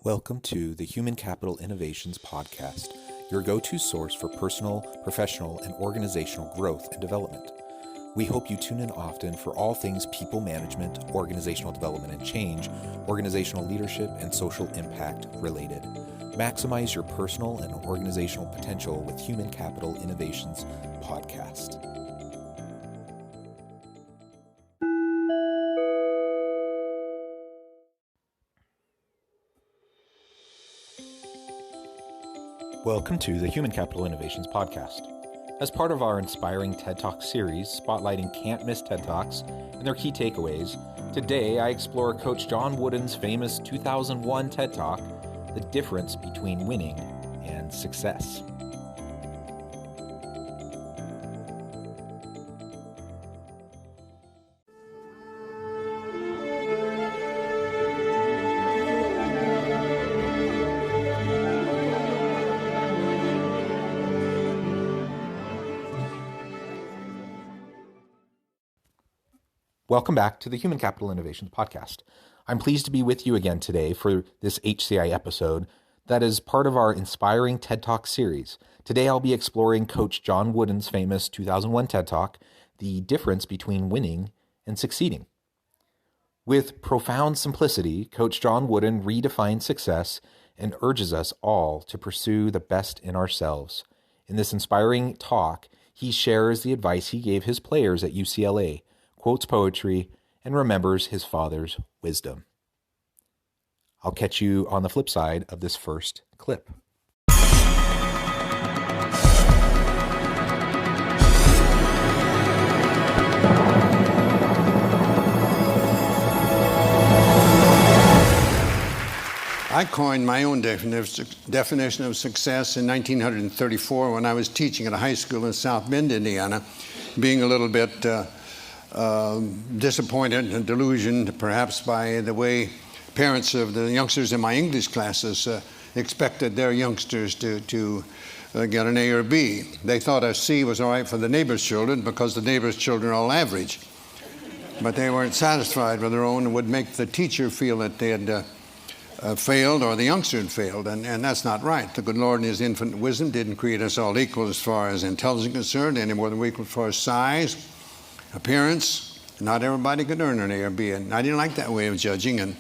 Welcome to the Human Capital Innovations Podcast, your go-to source for personal, professional, and organizational growth and development. We hope you tune in often for all things people management, organizational development and change, organizational leadership, and social impact related. Maximize your personal and organizational potential with Human Capital Innovations Podcast. Welcome to the Human Capital Innovations Podcast. As part of our inspiring TED Talk series, spotlighting can't-miss TED Talks and their key takeaways, today I explore Coach John Wooden's famous 2001 TED Talk, The Difference Between Winning and Success. Welcome back to the Human Capital Innovations Podcast. I'm pleased to be with you again today for this HCI episode that is part of our inspiring TED Talk series. Today I'll be exploring Coach John Wooden's famous 2001 TED Talk, The Difference Between Winning and Succeeding. With profound simplicity, Coach John Wooden redefines success and urges us all to pursue the best in ourselves. In this inspiring talk, he shares the advice he gave his players at UCLA, quotes poetry, and remembers his father's wisdom. I'll catch you on the flip side of this first clip. I coined my own definition of success in 1934 when I was teaching at a high school in South Bend, Indiana, being a little bit disappointed and delusioned perhaps by the way parents of the youngsters in my English classes expected their youngsters to get an A or B. They thought a C was all right for the neighbor's children because the neighbor's children are all average. But they weren't satisfied with their own and would make the teacher feel that they had failed or the youngster had failed, and that's not right. The good Lord in His infinite wisdom didn't create us all equal as far as intelligence is concerned, any more than we're equal as far as size, appearance. Not everybody could earn an A or B, and I didn't like that way of judging. And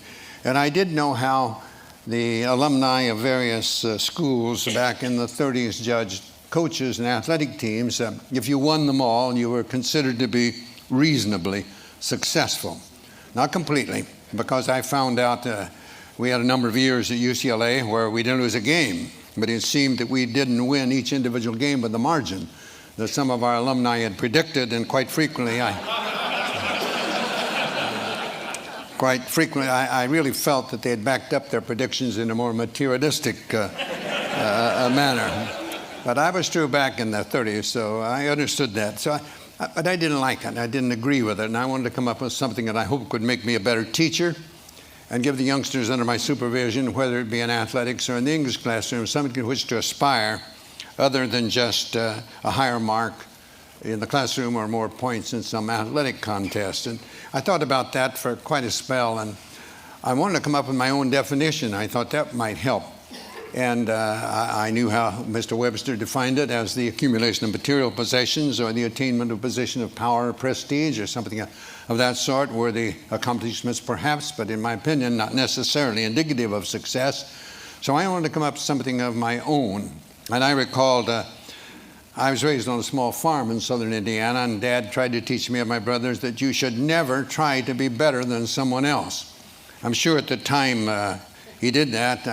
I did know how the alumni of various schools back in the 30s judged coaches and athletic teams. If you won them all, you were considered to be reasonably successful. Not completely, because I found out we had a number of years at UCLA where we didn't lose a game, but it seemed that we didn't win each individual game by the margin that some of our alumni had predicted, and quite frequently I really felt that they had backed up their predictions in a more materialistic manner. But I was true back in the 30s, so I understood that. But I didn't like it. I didn't agree with it, and I wanted to come up with something that I hope would make me a better teacher and give the youngsters under my supervision, whether it be in athletics or in the English classroom, something to which to aspire other than just a higher mark in the classroom or more points in some athletic contest. And I thought about that for quite a spell, and I wanted to come up with my own definition. I thought that might help. And I knew how Mr. Webster defined it as the accumulation of material possessions or the attainment of a position of power or prestige or something of that sort, worthy accomplishments perhaps, but in my opinion, not necessarily indicative of success. So I wanted to come up with something of my own. And I recalled I was raised on a small farm in southern Indiana, and Dad tried to teach me and my brothers that you should never try to be better than someone else. I'm sure at the time he did that,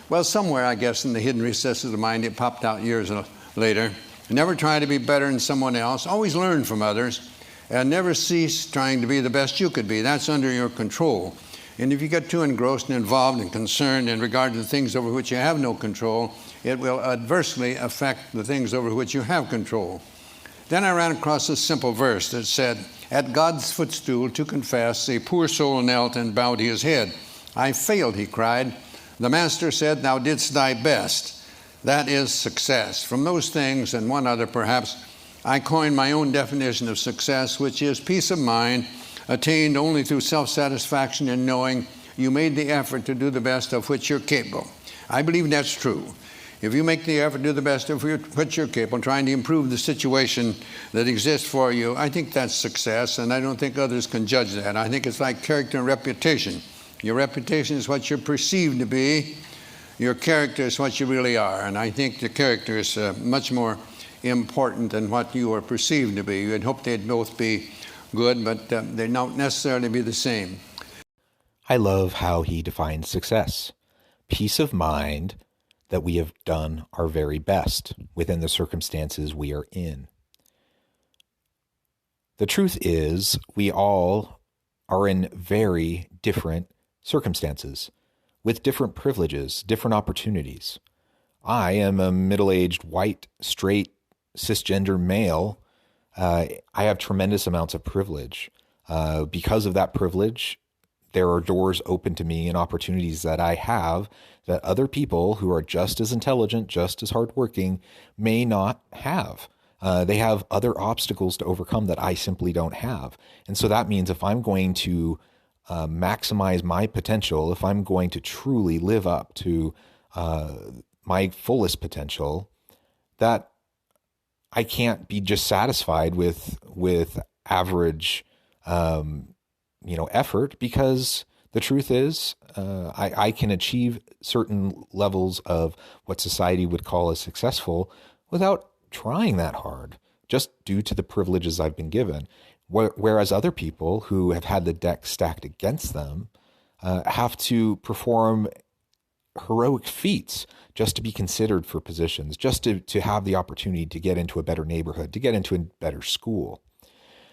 well, somewhere, I guess, in the hidden recesses of the mind, it popped out years later. Never try to be better than someone else. Always learn from others, and never cease trying to be the best you could be. That's under your control. And if you get too engrossed and involved and concerned in regard to the things over which you have no control, it will adversely affect the things over which you have control. Then I ran across a simple verse that said, "At God's footstool to confess, a poor soul knelt and bowed his head. 'I failed,' he cried. The Master said, 'Thou didst thy best.' That is success." From those things and one other perhaps, I coined my own definition of success, which is peace of mind attained only through self-satisfaction in knowing you made the effort to do the best of which you're capable. I believe that's true. If you make the effort to do the best of which you're capable, trying to improve the situation that exists for you, I think that's success, and I don't think others can judge that. I think it's like character and reputation. Your reputation is what you're perceived to be. Your character is what you really are, and I think the character is much more important than what you are perceived to be. You'd hope they'd both be good, but they don't necessarily be the same. I love how he defines success. Peace of mind that we have done our very best within the circumstances we are in. The truth is, we all are in very different circumstances, with different privileges, different opportunities. I am a middle-aged, white, straight, cisgender male. I have tremendous amounts of privilege. Because of that privilege, there are doors open to me and opportunities that I have that other people who are just as intelligent, just as hardworking, may not have. They have other obstacles to overcome that I simply don't have. And so that means if I'm going to maximize my potential, if I'm going to truly live up to my fullest potential, that I can't be just satisfied with average effort, because the truth is, I can achieve certain levels of what society would call as successful without trying that hard, just due to the privileges I've been given. Whereas other people who have had the deck stacked against them have to perform heroic feats just to be considered for positions, just to have the opportunity to get into a better neighborhood, to get into a better school.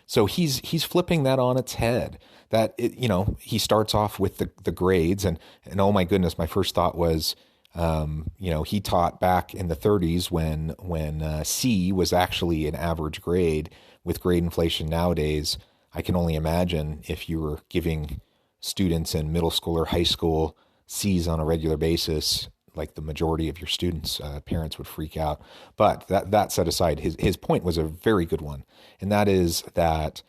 So he's flipping that on its head. That he starts off with the grades, and oh my goodness, my first thought was, he taught back in the 30s when C was actually an average grade. With grade inflation nowadays, I can only imagine if you were giving students in middle school or high school C's on a regular basis, like the majority of your students, parents would freak out. But that set aside, his point was a very good one. And that is that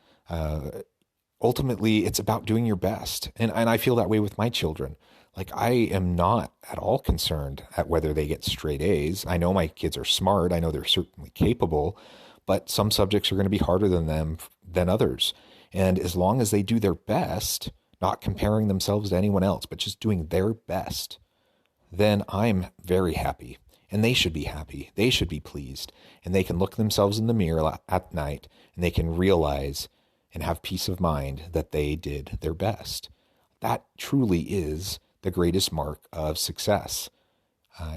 ultimately it's about doing your best. And I feel that way with my children. Like, I am not at all concerned at whether they get straight A's. I know my kids are smart. I know they're certainly capable, but some subjects are going to be harder than others. And as long as they do their best, not comparing themselves to anyone else, but just doing their best, then I'm very happy. And they should be happy. They should be pleased. And they can look themselves in the mirror at night, and they can realize and have peace of mind that they did their best. That truly is the greatest mark of success.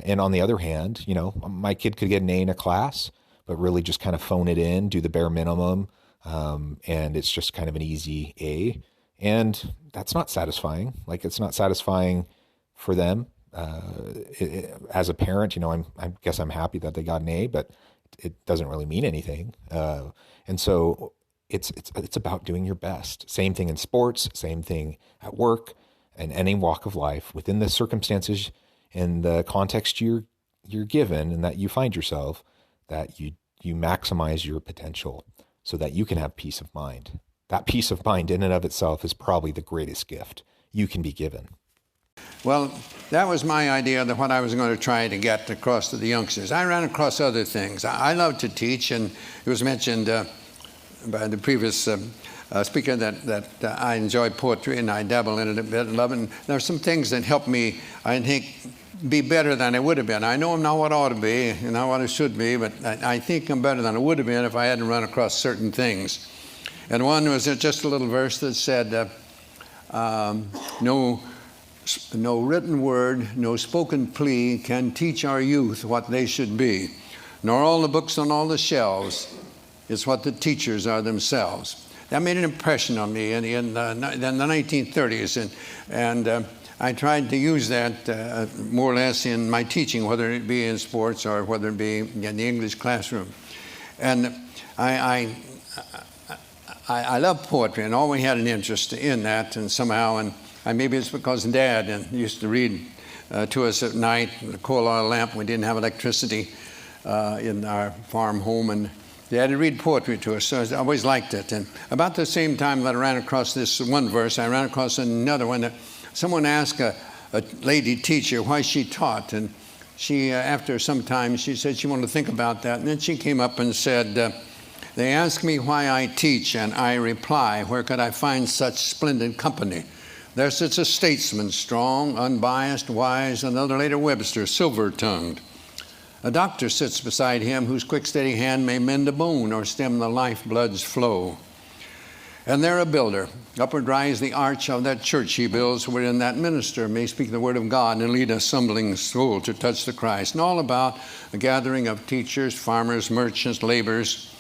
And on the other hand, my kid could get an A in a class, but really just kind of phone it in, do the bare minimum, and it's just kind of an easy A. And that's not satisfying. Like, it's not satisfying for them. As a parent, I guess I'm happy that they got an A, but it doesn't really mean anything. And so it's about doing your best. Same thing in sports, same thing at work, and any walk of life, within the circumstances and the context you're given and that you find yourself, that you maximize your potential so that you can have peace of mind. That peace of mind in and of itself is probably the greatest gift you can be given. Well, that was my idea of what I was going to try to get across to the youngsters. I ran across other things. I love to teach, and it was mentioned by the previous speaker that I enjoy poetry, and I dabble in it a bit and love it. And there are some things that help me, I think, be better than I would have been. I know I'm not what I ought to be and not what I should be, but I think I'm better than I would have been if I hadn't run across certain things. And one was just a little verse that said, no written word, no spoken plea can teach our youth what they should be, nor all the books on all the shelves is what the teachers are themselves. That made an impression on me in the 1930s, and I tried to use that more or less in my teaching, whether it be in sports or whether it be in the English classroom. And I love poetry and always had an interest in that, and somehow, and maybe it's because Dad used to read to us at night with a coal oil lamp. We didn't have electricity in our farm home, and Dad would read poetry to us, so I always liked it. And about the same time that I ran across this one verse, I ran across another one that Someone asked a lady teacher why she taught, and she, after some time, she said she wanted to think about that. And then she came up and said, they ask me why I teach, and I reply, where could I find such splendid company? There sits a statesman, strong, unbiased, wise, another later Webster, silver-tongued. A doctor sits beside him whose quick, steady hand may mend a bone or stem the lifeblood's flow. And there a builder, upward rise the arch of that church he builds, wherein that minister may speak the word of God and lead a stumbling soul to touch the Christ. And all about a gathering of teachers, farmers, merchants, laborers,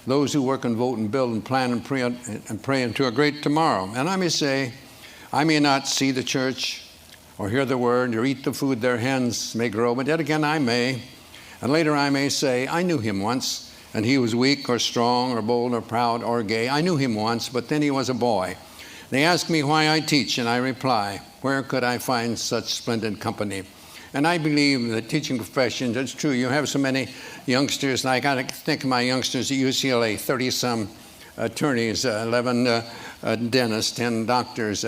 those who work and vote and build and plan and pray into a great tomorrow. And I may say, I may not see the church or hear the word or eat the food their hands may grow, but yet again I may. And later I may say, I knew him once. And he was weak or strong or bold or proud or gay. I knew him once, but then he was a boy. They ask me why I teach, and I reply, where could I find such splendid company? And I believe the teaching profession, it's true, you have so many youngsters, and I got to think of my youngsters at UCLA, 30-some attorneys, 11 dentists, 10 doctors,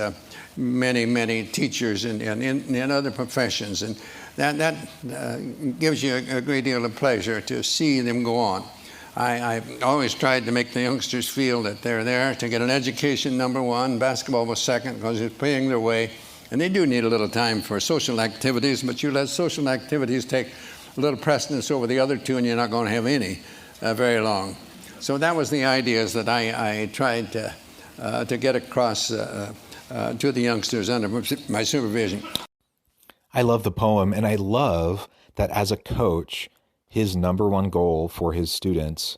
many teachers in other professions. And that gives you a great deal of pleasure to see them go on. I've always tried to make the youngsters feel that they're there to get an education, number one. Basketball was second because it's paying their way. And they do need a little time for social activities, but you let social activities take a little precedence over the other two, and you're not going to have any very long. So that was the ideas that I tried to get across to the youngsters under my supervision. I love the poem, and I love that as a coach, his number one goal for his students,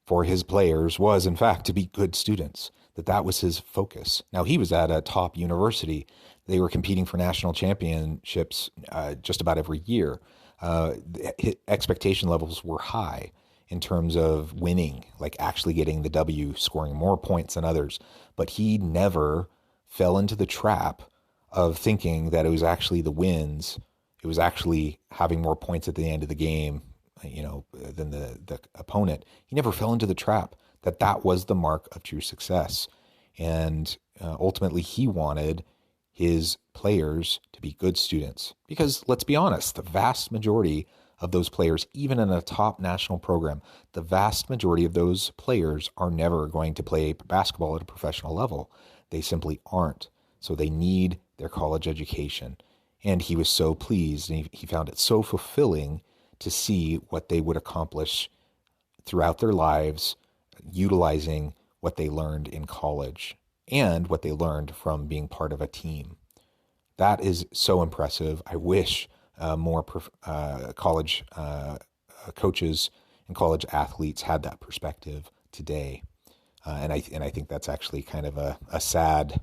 for his players, was in fact to be good students, that was his focus. Now, he was at a top university. They were competing for national championships just about every year. Expectation levels were high in terms of winning, like actually getting the W, scoring more points than others. But he never fell into the trap of thinking that it was actually the wins. It was actually having more points at the end of the game, than the opponent. He never fell into the trap that was the mark of true success. And ultimately, he wanted his players to be good students. Because let's be honest, the vast majority of those players, even in a top national program, the vast majority of those players are never going to play basketball at a professional level. They simply aren't. So they need their college education. And he was so pleased, and he found it so fulfilling to see what they would accomplish throughout their lives, utilizing what they learned in college and what they learned from being part of a team. That is so impressive. I wish more college coaches and college athletes had that perspective today. And I think that's actually kind of a sad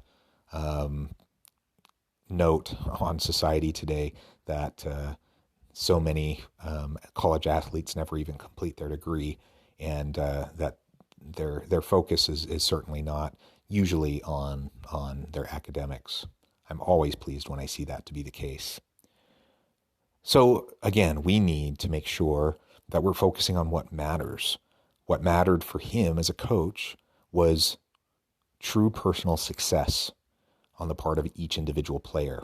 note on society today that so many college athletes never even complete their degree, and that their focus is certainly not usually on their academics. I'm always pleased when I see that to be the case. So again, we need to make sure that we're focusing on what matters. What mattered for him as a coach was true personal success on the part of each individual player.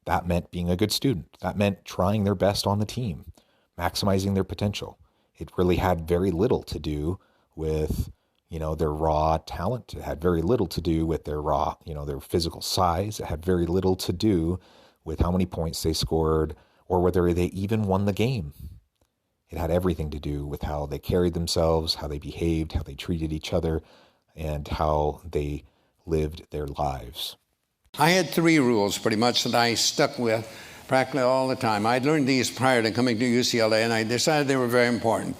That meant being a good student. That meant trying their best on the team, maximizing their potential. It really had very little to do with, their raw talent. It had very little to do with their their physical size. It had very little to do with how many points they scored or whether they even won the game. It had everything to do with how they carried themselves, how they behaved, how they treated each other, and how they lived their lives. I had 3 rules pretty much that I stuck with practically all the time. I'd learned these prior to coming to UCLA, and I decided they were very important.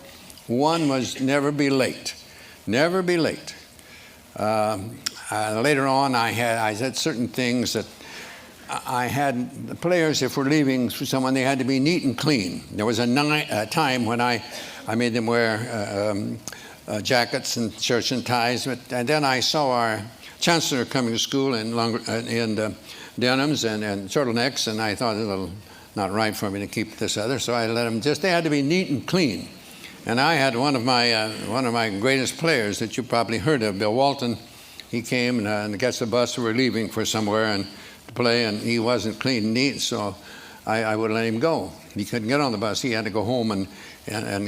One was never be late. Never be late. Later on, I had certain things that I had the players, if we're leaving for someone, they had to be neat and clean. There was a time when I made them wear jackets and shirts and ties, and then I saw our chancellor coming to school in denims and turtlenecks, and I thought it was a little not right for me to keep this other, so I let them they had to be neat and clean. And I had one of my greatest players that you probably heard of, Bill Walton. He came and gets the bus. We were leaving for somewhere, and to play, and he wasn't clean and neat, so I would let him go. He couldn't get on the bus. He had to go home and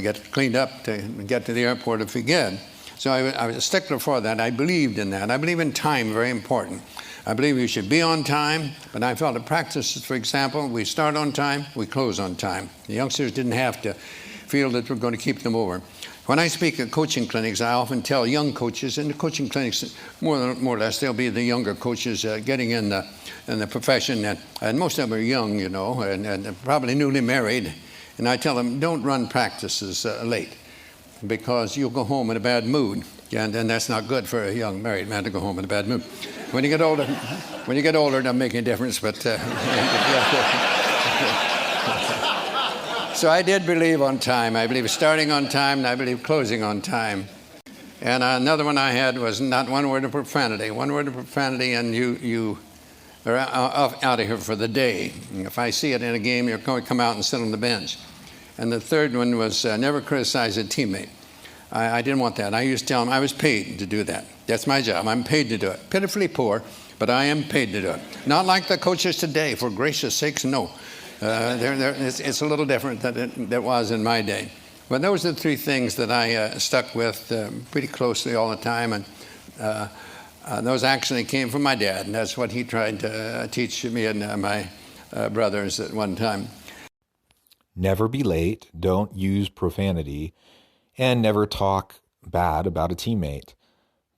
get cleaned up to get to the airport if he could. So I was a stickler for that. I believed in that. I believe in time, very important. I believe you should be on time, but I felt at practices, for example, we start on time, we close on time. The youngsters didn't have to feel that we're going to keep them over. When I speak at coaching clinics, I often tell young coaches, in the coaching clinics, more or less, they'll be the younger coaches getting in the profession, and most of them are young, you know, and probably newly married. And I tell them, don't run practices late, because you'll go home in a bad mood, and that's not good for a young married man to go home in a bad mood. When you get older, it doesn't make any difference. But so I did believe on time. I believe starting on time, and I believe closing on time. And another one I had was not one word of profanity. One word of profanity, and you are out of here for the day. If I see it in a game, you're going to come out and sit on the bench. And the third one was never criticize a teammate. I didn't want that. I used to tell them I was paid to do that. That's my job. I'm paid to do it. Pitifully poor, but I am paid to do it. Not like the coaches today, for gracious sakes, no. It's a little different than it was in my day. But those are the three things that I stuck with pretty closely all the time. And those actually came from my dad, and that's what he tried to teach me and my brothers at one time. Never be late, don't use profanity, and never talk bad about a teammate.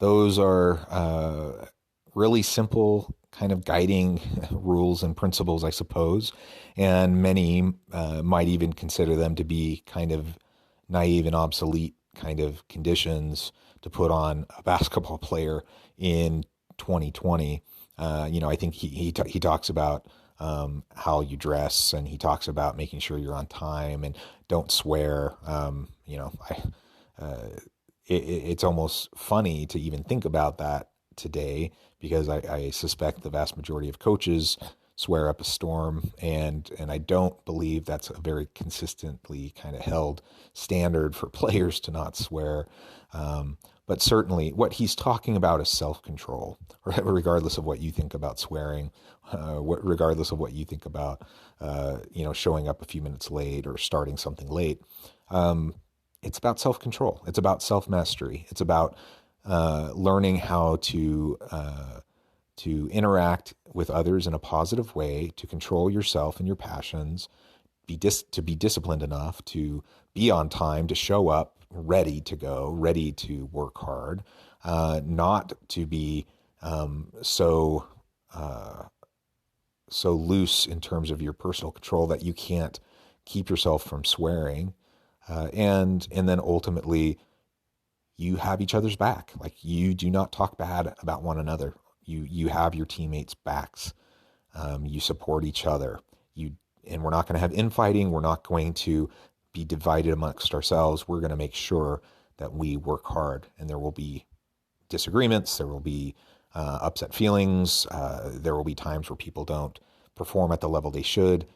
Those are really simple kind of guiding rules and principles, I suppose, and many might even consider them to be kind of naive and obsolete kind of conditions to put on a basketball player in 2020. I think he talks about how you dress, and he talks about making sure you're on time and don't swear. It's almost funny to even think about that today, because I suspect the vast majority of coaches swear up a storm, and I don't believe that's a very consistently kind of held standard for players to not swear. But certainly what he's talking about is self-control, regardless of what you think about swearing, regardless of what you think about, showing up a few minutes late or starting something late. It's about self-control. It's about self-mastery. It's about learning how to interact with others in a positive way, to control yourself and your passions, to be disciplined enough to be on time, to show up ready to go, ready to work hard, not to be so loose in terms of your personal control that you can't keep yourself from swearing, and then ultimately you have each other's back. Like, you do not talk bad about one another. You have your teammates' backs. You support each other. And we're not going to have infighting. We're not going to be divided amongst ourselves. We're going to make sure that we work hard, and there will be disagreements. There will be upset feelings. There will be times where people don't perform at the level they should.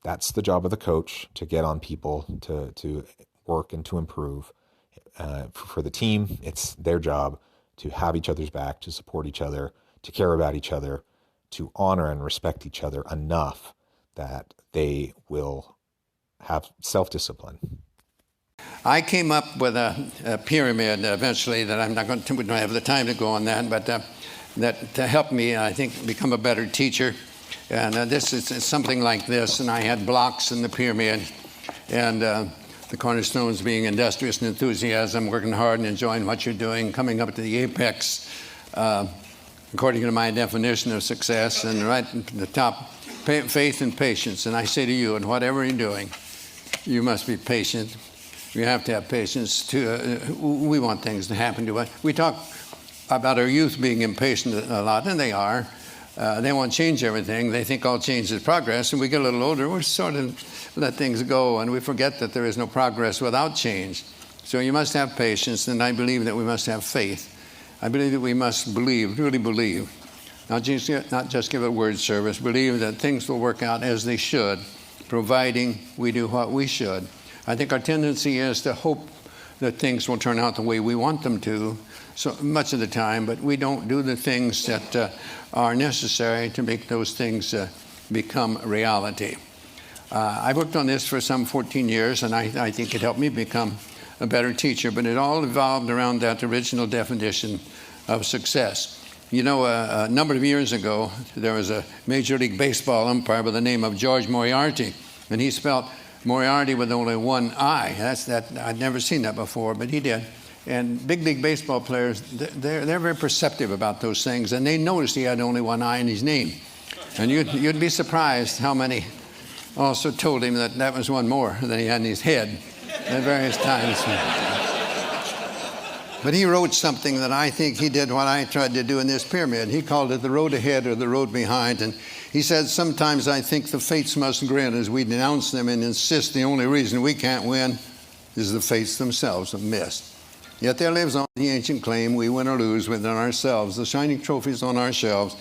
That's the job of the coach, to get on people, to work and to improve. For the team, it's their job to have each other's back, to support each other, to care about each other, to honor and respect each other enough that they will have self-discipline. I came up with a pyramid eventually that I'm not going to, we don't have the time to go on that, but that to help me, I think, become a better teacher. And this is something like this, and I had blocks in the pyramid, and the cornerstones being industrious and enthusiasm, working hard and enjoying what you're doing, coming up to the apex, according to my definition of success, and right at the top, faith and patience. And I say to you, in whatever you're doing, you must be patient. You have to have patience. We want things to happen to us. We talk about our youth being impatient a lot, and they are. They want to change everything. They think all change is progress. And we get a little older, we sort of let things go, and we forget that there is no progress without change. So you must have patience, and I believe that we must have faith. I believe that we must believe, really believe. Not just give a word service, believe that things will work out as they should, providing we do what we should. I think our tendency is to hope that things will turn out the way we want them to so much of the time, but we don't do the things that are necessary to make those things become reality. I worked on this for some 14 years, and I think it helped me become a better teacher, but it all evolved around that original definition of success. You know, a number of years ago, there was a Major League Baseball umpire by the name of George Moriarty, and he spelled Moriarty with only one I. I'd never seen that before, but he did. And big league baseball players, they're very perceptive about those things, and they noticed he had only one I in his name. And you'd be surprised how many also told him that that was one more than he had in his head at various times. But he wrote something that I think he did what I tried to do in this pyramid. He called it the road ahead or the road behind. And he said, sometimes I think the fates must grin as we denounce them and insist the only reason we can't win is the fates themselves have missed. Yet there lives on the ancient claim, we win or lose within ourselves. The shining trophies on our shelves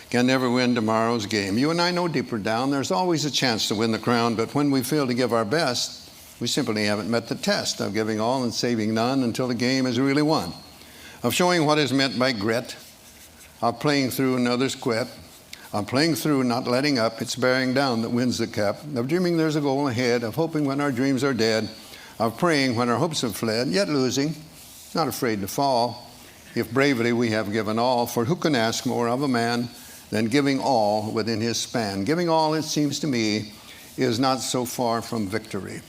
can never win tomorrow's game. You and I know deeper down there's always a chance to win the crown, but when we fail to give our best, we simply haven't met the test of giving all and saving none until the game is really won, of showing what is meant by grit, of playing through and others quit, of playing through not letting up, it's bearing down that wins the cup, of dreaming there's a goal ahead, of hoping when our dreams are dead, of praying when our hopes have fled, yet losing, not afraid to fall. If bravely we have given all, for who can ask more of a man than giving all within his span? Giving all, it seems to me, is not so far from victory.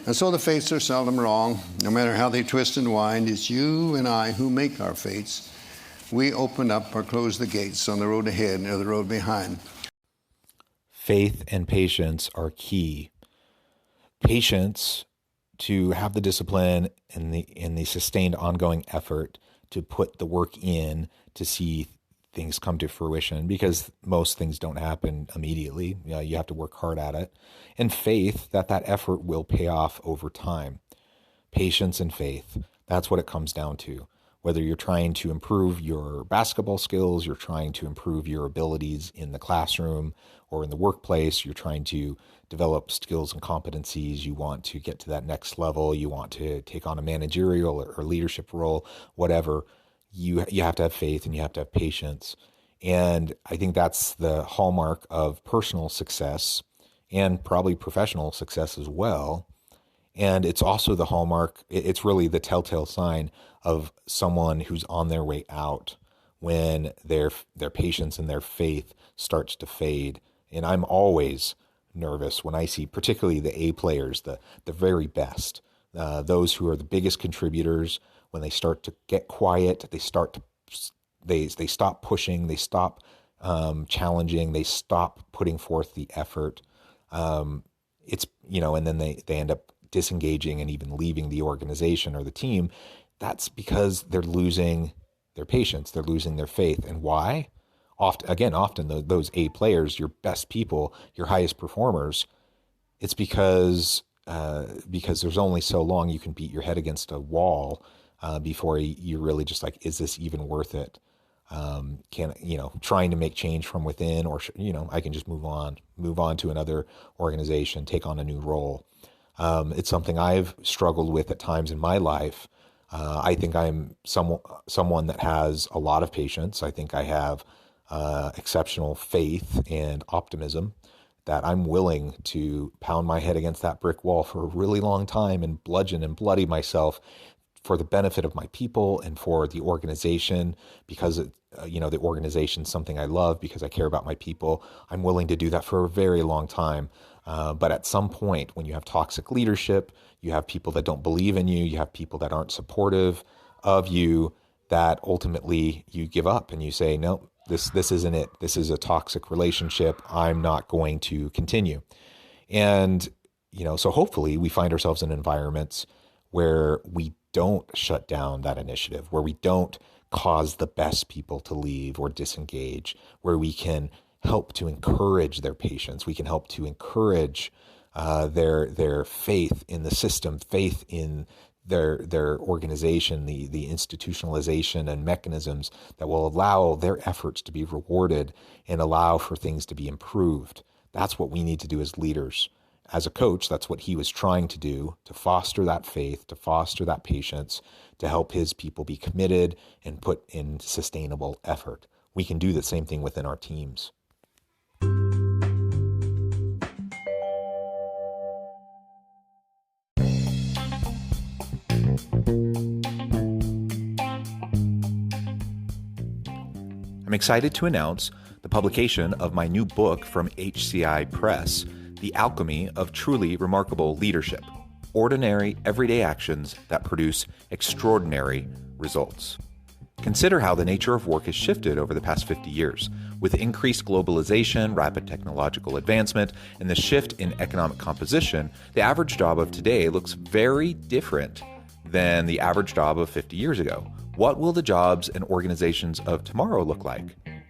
And so the fates are seldom wrong. No matter how they twist and wind, it's you and I who make our fates. We open up or close the gates on the road ahead or the road behind. Faith and patience are key. Patience to have the discipline and the sustained ongoing effort to put the work in to see things come to fruition, because most things don't happen immediately. You know, you have to work hard at it. And faith that effort will pay off over time. Patience and faith, that's what it comes down to. Whether you're trying to improve your basketball skills, you're trying to improve your abilities in the classroom or in the workplace, you're trying to develop skills and competencies, you want to get to that next level, you want to take on a managerial or leadership role, whatever, you have to have faith and you have to have patience. And I think that's the hallmark of personal success and probably professional success as well. And it's also the hallmark, it's really the telltale sign of someone who's on their way out when their patience and their faith starts to fade. And I'm always nervous when I see particularly the A players, the very best, those who are the biggest contributors. When they start to get quiet, they stop pushing, they stop challenging, they stop putting forth the effort. And then they end up disengaging and even leaving the organization or the team. That's because they're losing their patience, they're losing their faith. And why? Often those A players, your best people, your highest performers, it's because there's only so long you can beat your head against a wall before you're really just like, is this even worth it? Trying to make change from within, or I can just move on to another organization, take on a new role. It's something I've struggled with at times in my life. I think I'm someone that has a lot of patience. I think I have exceptional faith and optimism, that I'm willing to pound my head against that brick wall for a really long time and bludgeon and bloody myself for the benefit of my people and for the organization, because the organization's something I love, because I care about my people. I'm willing to do that for a very long time. But at some point, when you have toxic leadership, you have people that don't believe in you, you have people that aren't supportive of you, that ultimately you give up and you say, no, this isn't it. This is a toxic relationship. I'm not going to continue. And, so hopefully we find ourselves in environments where we don't shut down that initiative, where we don't cause the best people to leave or disengage, where we can help to encourage their patience. We can help to encourage their faith in the system, faith in their organization, the institutionalization and mechanisms that will allow their efforts to be rewarded and allow for things to be improved. That's what we need to do as leaders. as a coach, that's what he was trying to do, to foster that faith, to foster that patience, to help his people be committed and put in sustainable effort. We can do the same thing within our teams. I'm excited to announce the publication of my new book from HCI Press, The Alchemy of Truly Remarkable Leadership: Ordinary, Everyday Actions that Produce Extraordinary Results. Consider how the nature of work has shifted over the past 50 years. With increased globalization, rapid technological advancement, and the shift in economic composition, the average job of today looks very different than the average job of 50 years ago. What will the jobs and organizations of tomorrow look like?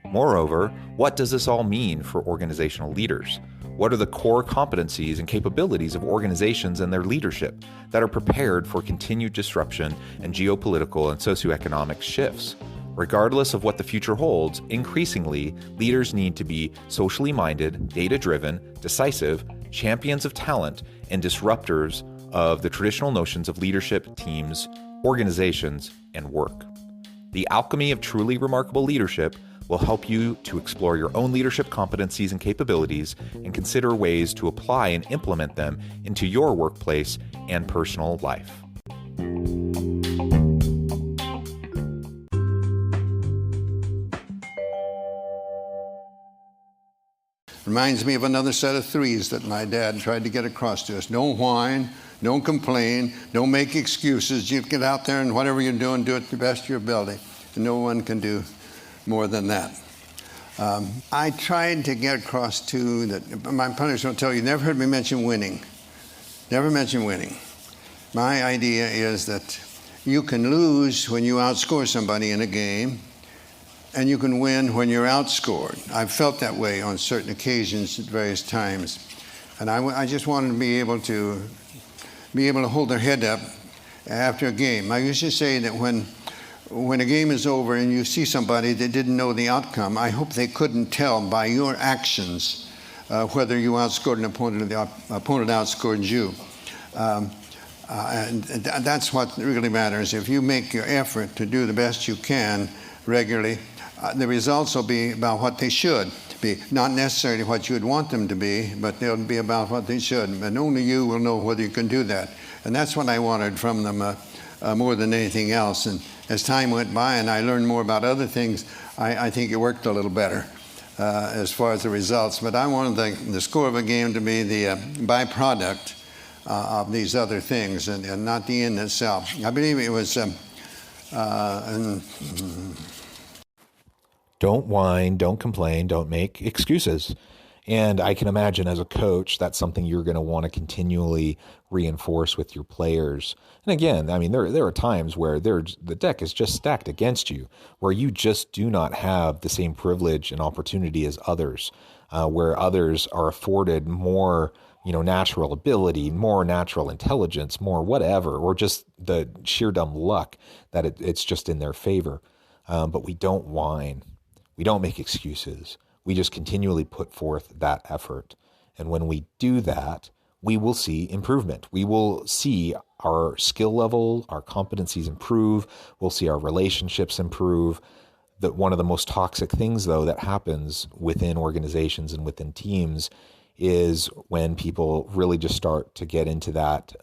Moreover, what does this all mean for organizational leaders? What are the core competencies and capabilities of organizations and their leadership that are prepared for continued disruption and geopolitical and socioeconomic shifts? Regardless of what the future holds, increasingly, leaders need to be socially minded, data-driven, decisive, champions of talent, and disruptors of the traditional notions of leadership, teams, organizations, and work. The Alchemy of Truly Remarkable Leadership will help you to explore your own leadership competencies and capabilities and consider ways to apply and implement them into your workplace and personal life. Reminds me of another set of threes that my dad tried to get across to us. Don't whine, don't complain, don't make excuses. You get out there and whatever you're doing, do it to the best of your ability. And no one can do more than that. I tried to get across to that. My partners will tell you, never heard me mention winning. Never mention winning. My idea is that you can lose when you outscore somebody in a game, and you can win when you're outscored. I've felt that way on certain occasions at various times. And I just wanted to be able to hold their head up after a game. I used to say that when a game is over and you see somebody that didn't know the outcome, I hope they couldn't tell by your actions whether you outscored an opponent or the opponent outscored you. And that's what really matters. If you make your effort to do the best you can regularly, the results will be about what they should be. Not necessarily what you would want them to be, but they'll be about what they should. And only you will know whether you can do that. And that's what I wanted from them more than anything else. And as time went by and I learned more about other things, I think it worked a little better as far as the results. But I wanted the score of a game to be the byproduct of these other things and not the end itself. I believe it was... Don't whine, don't complain, don't make excuses. And I can imagine as a coach, that's something you're going to want to continually reinforce with your players. And again, I mean, there are times where the deck is just stacked against you, where you just do not have the same privilege and opportunity as others, where others are afforded more, natural ability, more natural intelligence, more whatever, or just the sheer dumb luck that it's just in their favor. But we don't whine. We don't make excuses. We just continually put forth that effort. And when we do that, we will see improvement. We will see our skill level, our competencies improve. We'll see our relationships improve. One of the most toxic things, though, that happens within organizations and within teams is when people really just start to get into that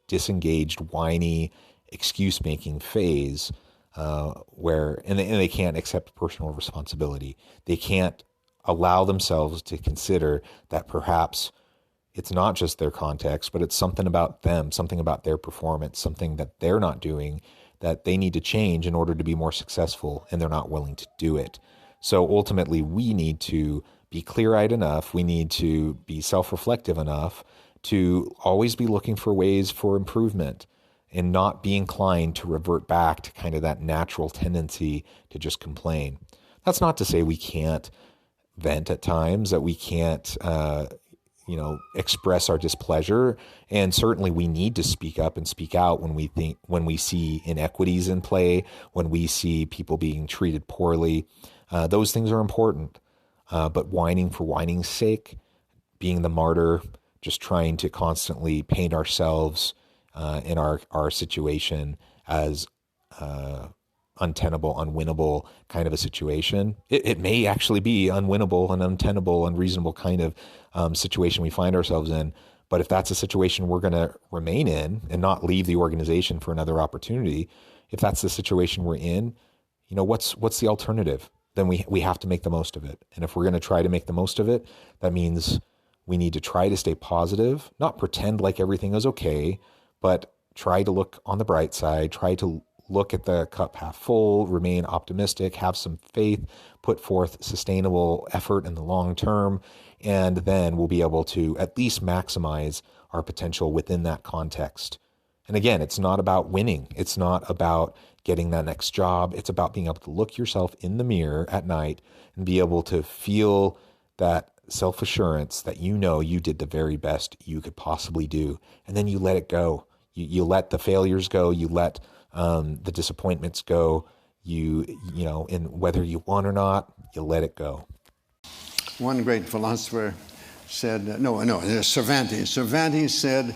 disengaged, whiny, excuse-making phase where they can't accept personal responsibility. They can't allow themselves to consider that perhaps it's not just their context, but it's something about them, something about their performance, something that they're not doing that they need to change in order to be more successful, and they're not willing to do it. So ultimately, we need to be clear-eyed enough, we need to be self-reflective enough to always be looking for ways for improvement and not be inclined to revert back to kind of that natural tendency to just complain. That's not to say we can't vent at times, that we can't, express our displeasure. And certainly we need to speak up and speak out when we see inequities in play, when we see people being treated poorly. Those things are important. But whining for whining's sake, being the martyr, just trying to constantly paint ourselves in our situation as untenable, unwinnable kind of a situation. It may actually be unwinnable and untenable, unreasonable kind of situation we find ourselves in. But if that's a situation we're going to remain in and not leave the organization for another opportunity, if that's the situation we're in, what's the alternative? Then we have to make the most of it. And if we're going to try to make the most of it, that means we need to try to stay positive, not pretend like everything is okay, but try to look on the bright side, try to look at the cup half full, remain optimistic, have some faith, put forth sustainable effort in the long term, and then we'll be able to at least maximize our potential within that context. And again, it's not about winning. It's not about getting that next job. It's about being able to look yourself in the mirror at night and be able to feel that self-assurance that you did the very best you could possibly do. And then you let it go. You let the failures go. You let the disappointments go. And whether you won or not, you let it go. One great philosopher said, Cervantes. Cervantes said,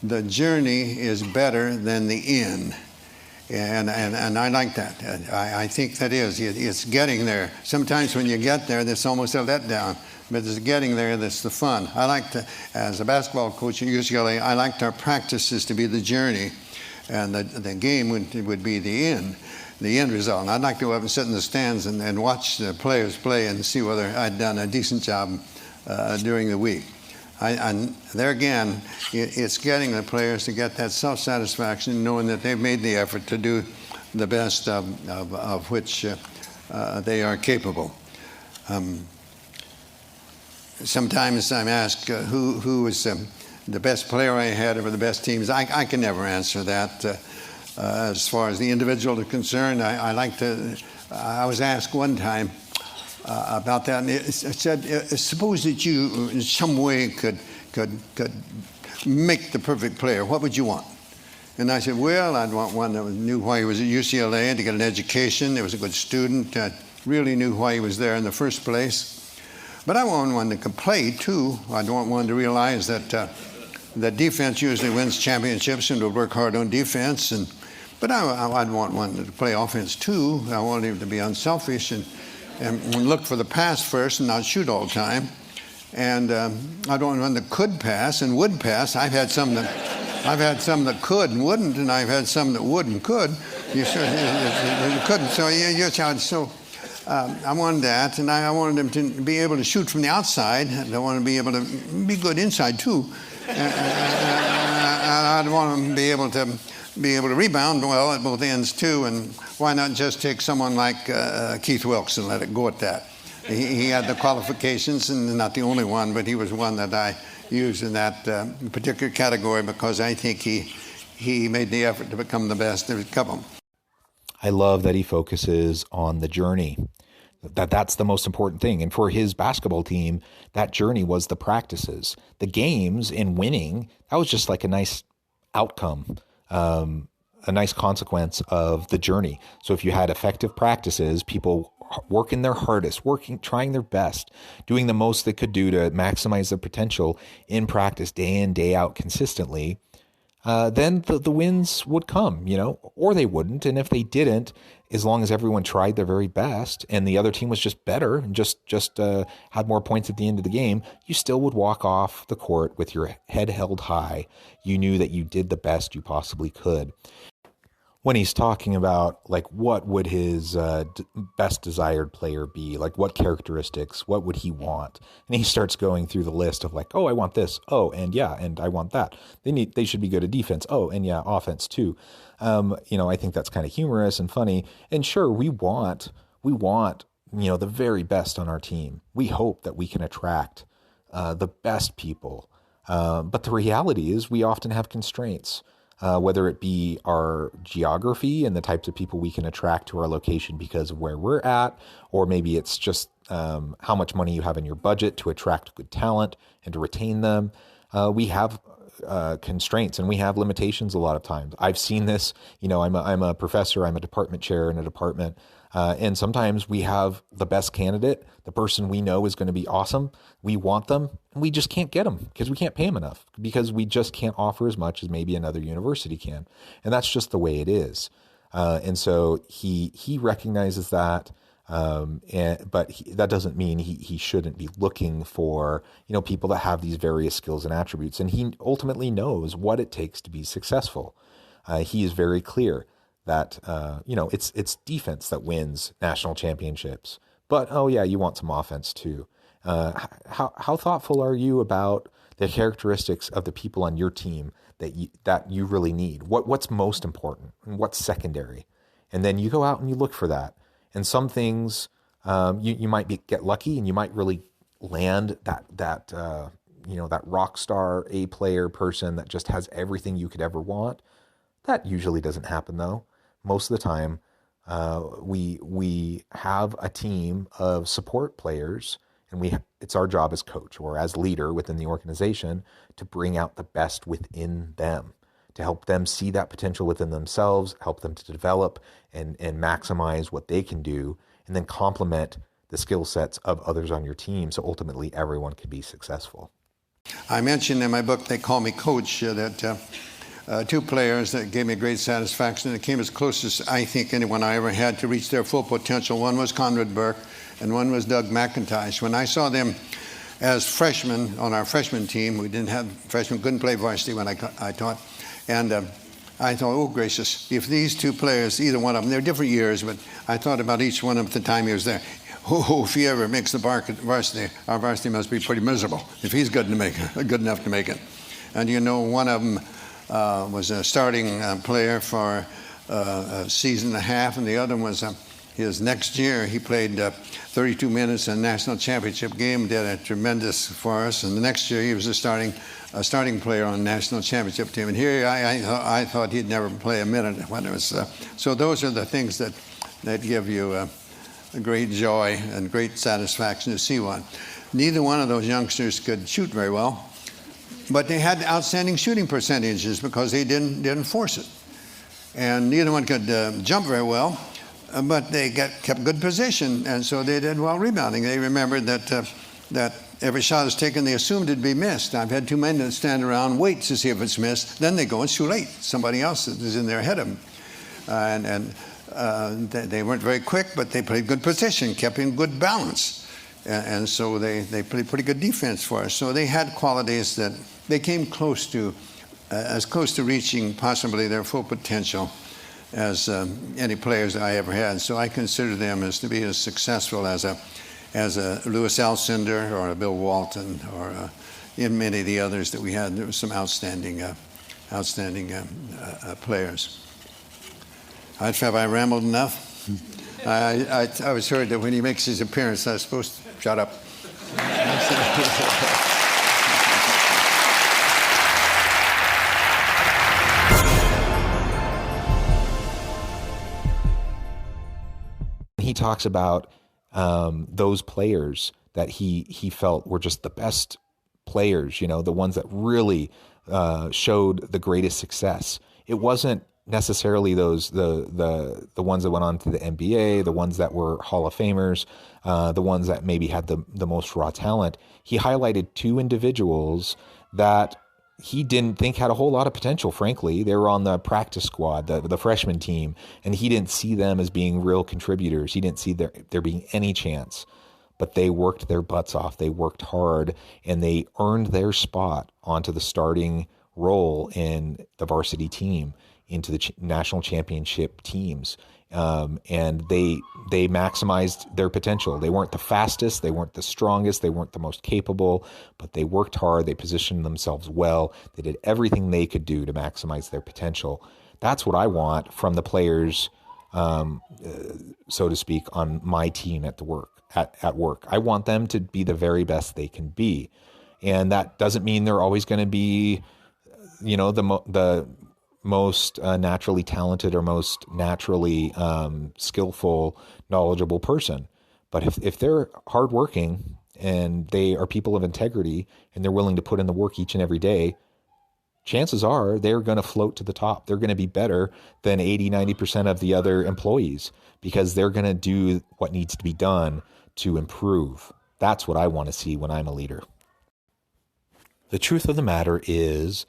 the journey is better than the end. And I like that. I think that is. It's getting there. Sometimes when you get there, that's almost a letdown. But it's getting there that's the fun. I like to, as a basketball coach at UCLA, I liked our practices to be the journey. And the game would be the end result. And I'd like to go up and sit in the stands and watch the players play and see whether I'd done a decent job during the week. There again, it's getting the players to get that self-satisfaction, knowing that they've made the effort to do the best of which they are capable. Sometimes I'm asked who was the best player I had over the best teams. I can never answer that. As far as the individual is concerned, I was asked one time about that, and it said, suppose that you in some way could make the perfect player, what would you want? And I said, well, I'd want one that knew why he was at UCLA and to get an education. He was a good student, really knew why he was there in the first place. But I want one that could play too. I'd want one to realize that that defense usually wins championships and to work hard on defense. But I'd want one to play offense too. I want him to be unselfish and look for the pass first and not shoot all the time. And I'd want one that could pass and would pass. I've had some that could and wouldn't, and I've had some that would and could. You couldn't. So your child. So I wanted that, and I wanted him to be able to shoot from the outside. I want to be able to be good inside too. I'd want him to be able to rebound well at both ends too. And why not just take someone like Keith Wilkes and let it go at that? He had the qualifications, and not the only one, but he was one that I used in that particular category because I think he made the effort to become the best. There's a couple. I love that he focuses on the journey. That's the most important thing. And for his basketball team, that journey was the practices. The games in winning, that was just like a nice outcome, a nice consequence of the journey. So if you had effective practices, people working their hardest, trying their best, doing the most they could do to maximize their potential in practice day in, day out consistently, then the wins would come, or they wouldn't. And if they didn't, as long as everyone tried their very best and the other team was just better and just had more points at the end of the game, you still would walk off the court with your head held high. You knew that you did the best you possibly could. When he's talking about what would his best desired player be, what characteristics, what would he want, and he starts going through the list of I want this, and I want that. They should be good at defense, and offense too. I think that's kind of humorous and funny. And sure, we want the very best on our team. We hope that we can attract the best people, but the reality is we often have constraints. Whether it be our geography and the types of people we can attract to our location because of where we're at, or maybe it's just how much money you have in your budget to attract good talent and to retain them. We have constraints, and we have limitations a lot of times. I've seen this. I'm a professor. I'm a department chair in a department, and sometimes we have the best candidate, the person we know is going to be awesome. We want them, and we just can't get them because we can't pay them enough, because we just can't offer as much as maybe another university can, and that's just the way it is. And so he recognizes that. That doesn't mean he shouldn't be looking for, people that have these various skills and attributes. And he ultimately knows what it takes to be successful. He is very clear that, it's defense that wins national championships. But, oh yeah, you want some offense too. How thoughtful are you about the characteristics of the people on your team that you really need? What's most important and what's secondary? And then you go out and you look for that. And some things you might get lucky, and you might really land that rock star A player person that just has everything you could ever want. That usually doesn't happen though. Most of the time, we have a team of support players, and it's our job as coach or as leader within the organization to bring out the best within them, to help them see that potential within themselves, help them to develop and maximize what they can do, and then complement the skill sets of others on your team so ultimately everyone can be successful. I mentioned in my book, They Call Me Coach, that two players that gave me great satisfaction, and it came as close as I think anyone I ever had to reach their full potential. One was Conrad Burke, and one was Doug McIntosh. When I saw them as freshmen on our freshman team, we didn't have freshmen, couldn't play varsity when I taught. And I thought, oh, gracious, if these two players, either one of them, they're different years, but I thought about each one of them at the time he was there. Oh, if he ever makes the varsity, our varsity must be pretty miserable if he's good enough to make it. And one of them was a starting player for a season and a half, and the other one was his next year. He played 32 minutes in a national championship game, did a tremendous for us, and the next year he was a starting player on a national championship team. And here I thought he'd never play a minute when it was. So those are the things that give you a great joy and great satisfaction to see one. Neither one of those youngsters could shoot very well, but they had outstanding shooting percentages because they didn't force it. And neither one could jump very well, but they kept good position, and so they did well rebounding. They remembered that every shot is taken, they assumed it'd be missed. I've had two men that stand around, wait to see if it's missed, then they go, it's too late. Somebody else is in there ahead of them. They weren't very quick, but they played good position, kept in good balance. And so they played pretty good defense for us. So they had qualities that they came close to, as close to reaching possibly their full potential as any players I ever had. So I consider them as to be as successful as a Louis Alcindor or a Bill Walton or in many of the others that we had. There were some outstanding players. Have I rambled enough? I was heard that when he makes his appearance, I was supposed to shut up. He talks about those players that he felt were just the best players, the ones that really showed the greatest success. It wasn't necessarily those the ones that went on to the NBA, the ones that were Hall of Famers, the ones that maybe had the most raw talent. He highlighted two individuals that he didn't think had a whole lot of potential, frankly. They were on the practice squad, the freshman team, and he didn't see them as being real contributors. He didn't see there being any chance. But they worked their butts off. They worked hard, and they earned their spot onto the starting role in the varsity team, into the national championship teams. And they maximized their potential. They weren't the fastest, they weren't the strongest, they weren't the most capable, but they worked hard, they positioned themselves well, they did everything they could do to maximize their potential. That's what I want from the players, so to speak, on my team at work. I want them to be the very best they can be. And that doesn't mean they're always going to be, the most naturally talented or most naturally skillful, knowledgeable person. But if they're hardworking and they are people of integrity and they're willing to put in the work each and every day, chances are they're going to float to the top. They're going to be better than 80, 90% of the other employees because they're going to do what needs to be done to improve. That's what I want to see when I'm a leader. The truth of the matter is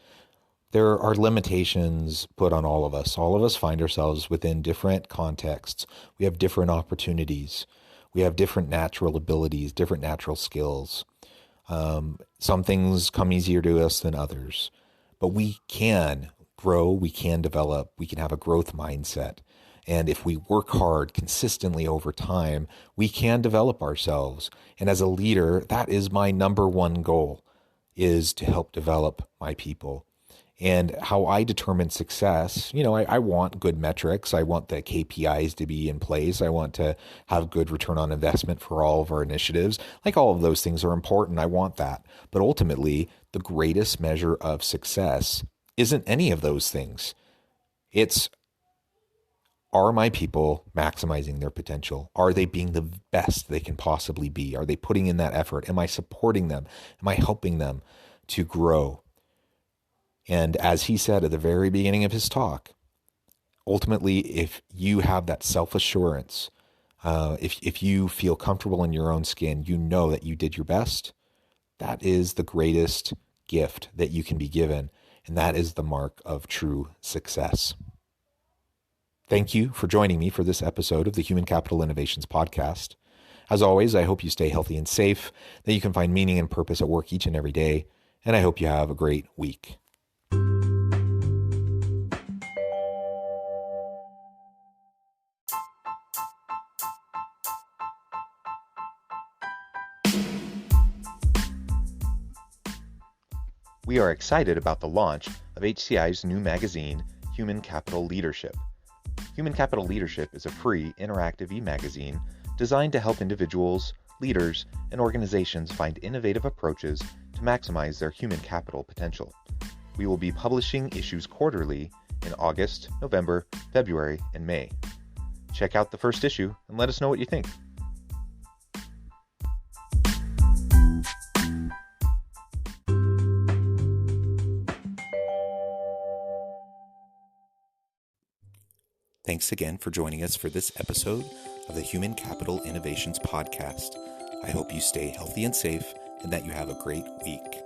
there are limitations put on all of us. All of us find ourselves within different contexts. We have different opportunities. We have different natural abilities, different natural skills. Some things come easier to us than others. But we can grow, we can develop, we can have a growth mindset. And if we work hard consistently over time, we can develop ourselves. And as a leader, that is my number one goal, is to help develop my people. And how I determine success, I want good metrics. I want the KPIs to be in place. I want to have good return on investment for all of our initiatives. Like, all of those things are important. I want that. But ultimately, the greatest measure of success isn't any of those things. It's, are my people maximizing their potential? Are they being the best they can possibly be? Are they putting in that effort? Am I supporting them? Am I helping them to grow? And as he said at the very beginning of his talk, ultimately, if you have that self-assurance, if you feel comfortable in your own skin, you know that you did your best, that is the greatest gift that you can be given. And that is the mark of true success. Thank you for joining me for this episode of the Human Capital Innovations Podcast. As always, I hope you stay healthy and safe, that you can find meaning and purpose at work each and every day, and I hope you have a great week. We are excited about the launch of HCI's new magazine, Human Capital Leadership. Human Capital Leadership is a free, interactive e-magazine designed to help individuals, leaders, and organizations find innovative approaches to maximize their human capital potential. We will be publishing issues quarterly in August, November, February, and May. Check out the first issue and let us know what you think. Thanks again for joining us for this episode of the Human Capital Innovations Podcast. I hope you stay healthy and safe and that you have a great week.